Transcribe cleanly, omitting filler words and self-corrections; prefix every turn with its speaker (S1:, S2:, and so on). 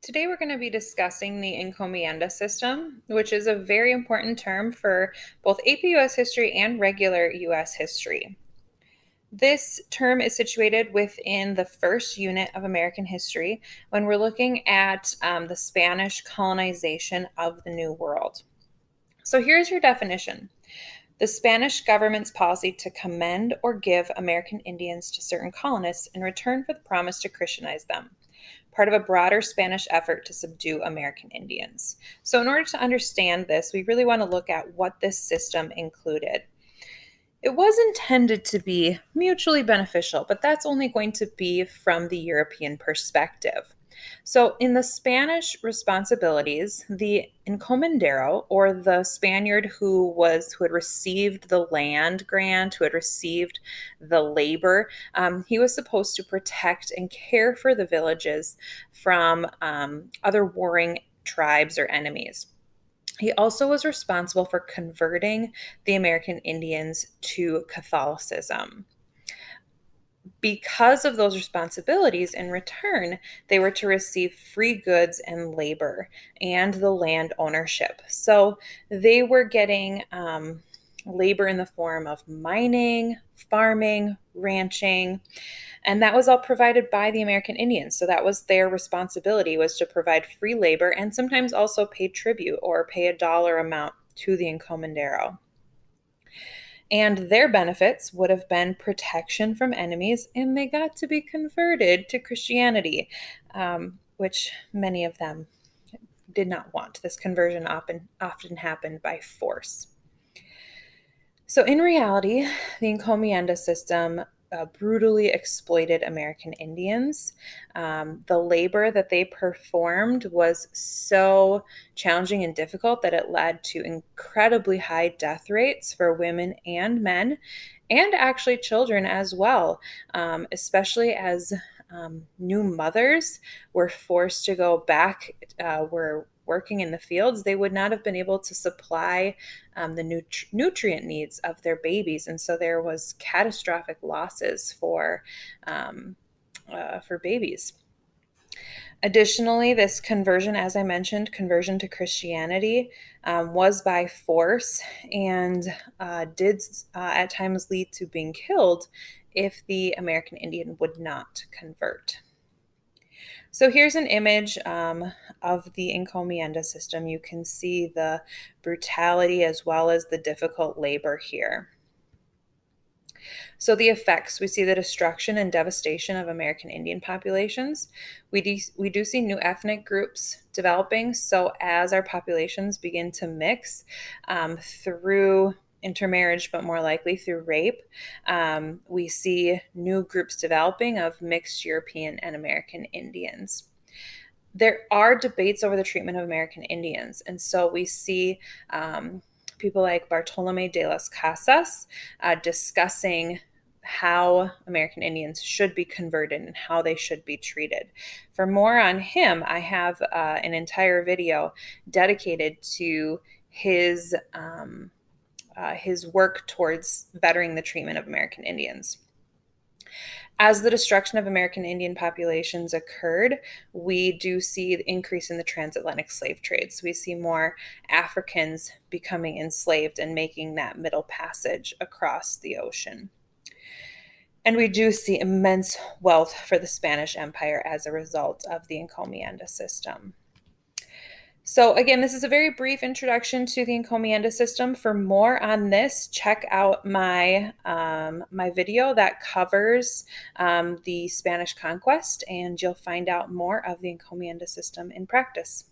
S1: Today we're going to be discussing the Encomienda System, which is a very important term for both AP US history and regular US history. This term is situated within the first unit of American history when we're looking at the Spanish colonization of the New World. So here's your definition. The Spanish government's policy to commend or give American Indians to certain colonists in return for the promise to Christianize them, part of a broader Spanish effort to subdue American Indians. So, in order to understand this, we really want to look at what this system included. It was intended to be mutually beneficial, but that's only going to be from the European perspective. So, in the Spanish responsibilities, the encomendero, or the Spaniard who had received the land grant, who had received the labor, he was supposed to protect and care for the villages from other warring tribes or enemies. He also was responsible for converting the American Indians to Catholicism. Because of those responsibilities, in return, they were to receive free goods and labor and the land ownership. So they were getting labor in the form of mining, farming, ranching, and that was all provided by the American Indians. So that was their responsibility, was to provide free labor and sometimes also pay tribute or pay a dollar amount to the encomendero. And their benefits would have been protection from enemies, and they got to be converted to Christianity, which many of them did not want. This conversion often happened by force. So in reality, the Encomienda system brutally exploited American Indians. The labor that they performed was so challenging and difficult that it led to incredibly high death rates for women and men, and actually children as well, especially as new mothers were forced to go back, were working in the fields. They would not have been able to supply the nutrient needs of their babies, and so there was catastrophic losses for babies. Additionally, this conversion, as I mentioned, conversion to Christianity, was by force and did at times lead to being killed if the American Indian would not convert. So here's an image of the Encomienda system. You can see the brutality as well as the difficult labor here. So the effects, we see the destruction and devastation of American Indian populations. We do see new ethnic groups developing. So as our populations begin to mix through intermarriage, but more likely through rape, we see new groups developing of mixed European and American Indians. There are debates over the treatment of American Indians, and so we see people like Bartolome de las Casas discussing how American Indians should be converted and how they should be treated. For more on him, I have an entire video dedicated to his work towards bettering the treatment of American Indians. As the destruction of American Indian populations occurred, we do see the increase in the transatlantic slave trade. So we see more Africans becoming enslaved and making that middle passage across the ocean. And we do see immense wealth for the Spanish Empire as a result of the Encomienda system. So again, this is a very brief introduction to the Encomienda system. For more on this, check out my my video that covers the Spanish conquest, and you'll find out more of the Encomienda system in practice.